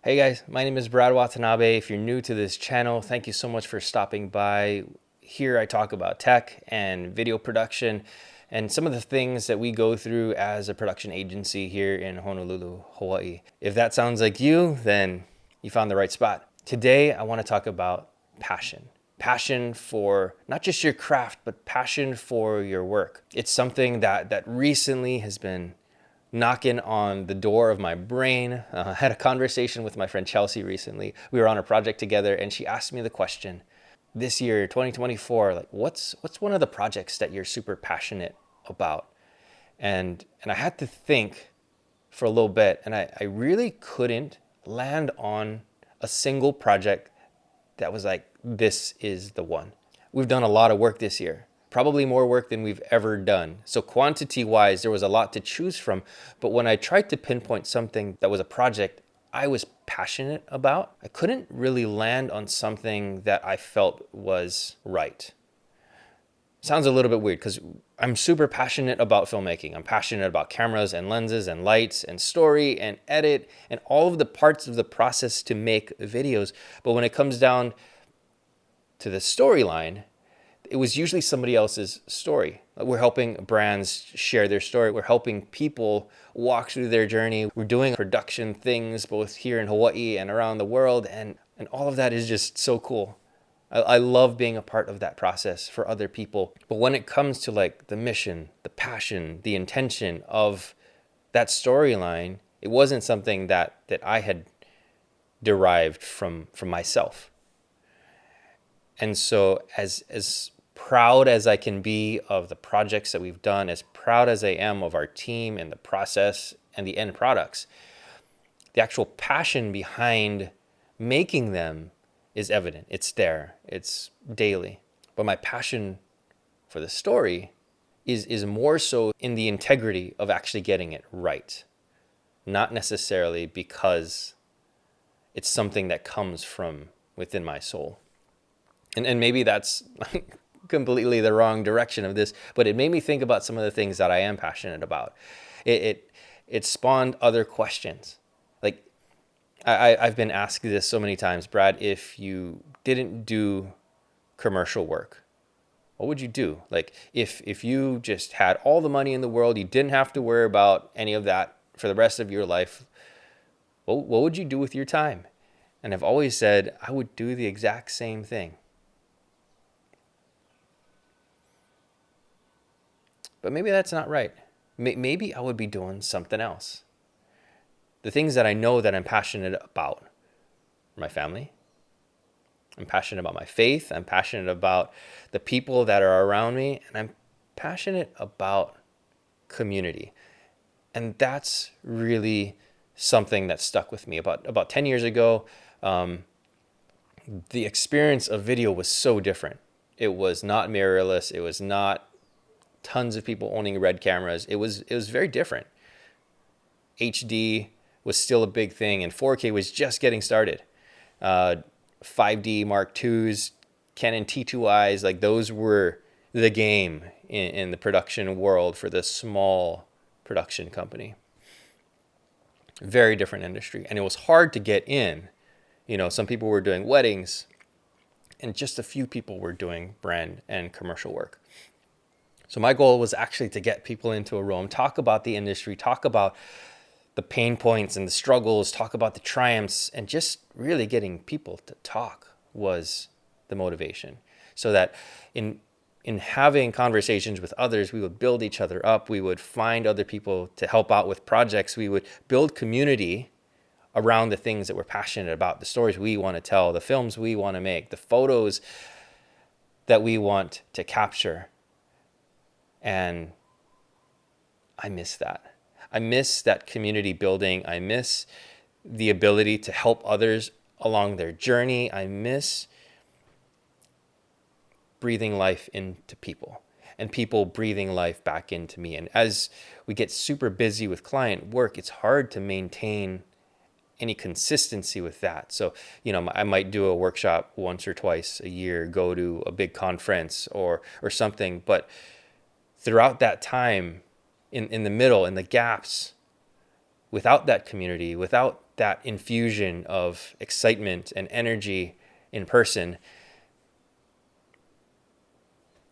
Hey guys, my name is Brad Watanabe. If you're new to this channel, thank you so much for stopping by. Here I talk about tech and video production and some of the things that we go through as a production agency here in Honolulu, Hawaii. If that sounds like you, then you found the right spot. Today I want to talk about passion. Passion for not just your craft, but passion for your work. It's something that recently has been knocking on the door of my brain. I had a conversation with my friend Chelsea recently. We were on a project together and she asked me the question, this year, 2024, like what's one of the projects that you're super passionate about? And I had to think for a little bit and I really couldn't land on a single project that was like, this is the one. We've done a lot of work this year, probably more work than we've ever done. So quantity wise, there was a lot to choose from. But when I tried to pinpoint something that was a project I was passionate about, I couldn't really land on something that I felt was right. Sounds a little bit weird because I'm super passionate about filmmaking. I'm passionate about cameras and lenses and lights and story and edit and all of the parts of the process to make videos. But when it comes down to the storyline, it was usually somebody else's story. We're helping brands share their story. We're helping people walk through their journey. We're doing production things both here in Hawaii and around the world. And all of that is just so cool. I love being a part of that process for other people. But when it comes to like the mission, the passion, the intention of that storyline, it wasn't something that I had derived from myself. And so as proud as I can be of the projects that we've done, as proud as I am of our team and the process and the end products, the actual passion behind making them is evident. It's there. It's daily. But my passion for the story is more so in the integrity of actually getting it right, not necessarily because it's something that comes from within my soul. And maybe that's completely the wrong direction of this, but it made me think about some of the things that I am passionate about. It spawned other questions. Like I've been asked this so many times, Brad, if you didn't do commercial work, what would you do? Like if you just had all the money in the world, you didn't have to worry about any of that for the rest of your life, what would you do with your time? And I've always said I would do the exact same thing. But maybe that's not right. Maybe I would be doing something else. The things that I know that I'm passionate about, my family. I'm passionate about my faith. I'm passionate about the people that are around me. And I'm passionate about community. And that's really something that stuck with me. About 10 years ago, the experience of video was so different. It was not mirrorless. It was not tons of people owning red cameras. It was very different. HD was still a big thing, and 4K was just getting started. 5D Mark IIs, Canon T2Is, like those were the game in the production world for this small production company. Very different industry, and it was hard to get in. You know, some people were doing weddings, and just a few people were doing brand and commercial work. So my goal was actually to get people into a room, talk about the industry, talk about the pain points and the struggles, talk about the triumphs, and just really getting people to talk was the motivation. So that in having conversations with others, we would build each other up. We would find other people to help out with projects. We would build community around the things that we're passionate about, the stories we want to tell, the films we want to make, the photos that we want to capture. And I miss that. I miss that community building. I miss the ability to help others along their journey. I miss breathing life into people and people breathing life back into me. And as we get super busy with client work, it's hard to maintain any consistency with that. So, you know, I might do a workshop once or twice a year, go to a big conference or something, but throughout that time, in the middle, in the gaps, without that community, without that infusion of excitement and energy in person,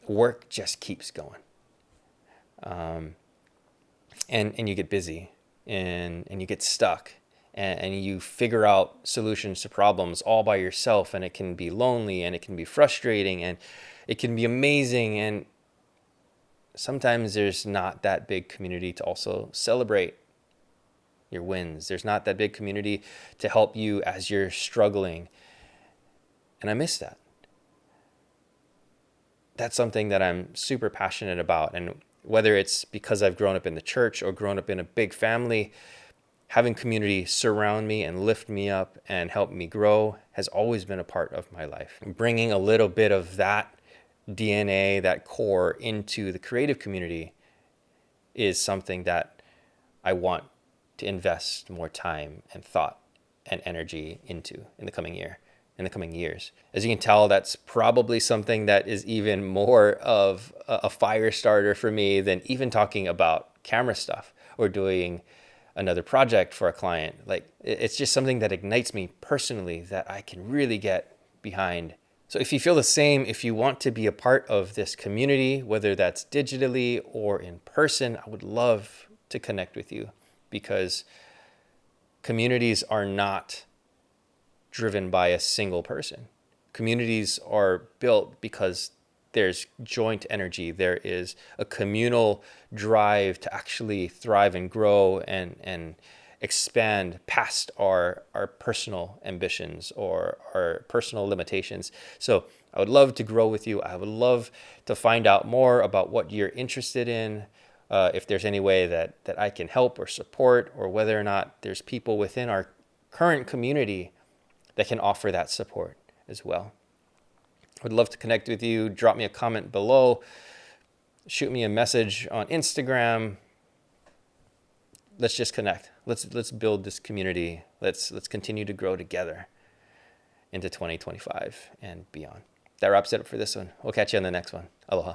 work just keeps going. And you get busy and you get stuck and you figure out solutions to problems all by yourself, and it can be lonely and it can be frustrating and it can be amazing, and sometimes there's not that big community to also celebrate your wins. There's not that big community to help you as you're struggling, and I miss that. That's something that I'm super passionate about, and whether it's because I've grown up in the church or grown up in a big family, having community surround me and lift me up and help me grow has always been a part of my life. Bringing a little bit of that DNA, that core, into the creative community is something that I want to invest more time and thought and energy into in the coming years. As you can tell, that's probably something that is even more of a fire starter for me than even talking about camera stuff or doing another project for a client. Like, it's just something that ignites me personally that I can really get behind. So if you feel the same, if you want to be a part of this community, whether that's digitally or in person, I would love to connect with you, because communities are not driven by a single person. Communities are built because there's joint energy. There is a communal drive to actually thrive and grow and expand past our personal ambitions or our personal limitations. So I would love to grow with you. I would love to find out more about what you're interested in. If there's any way that I can help or support, or whether or not there's people within our current community that can offer that support as well. I would love to connect with you. Drop me a comment below. Shoot me a message on Instagram. Let's just connect. Let's build this community. Let's continue to grow together into 2025 and beyond. That wraps it up for this one. We'll catch you on the next one. Aloha.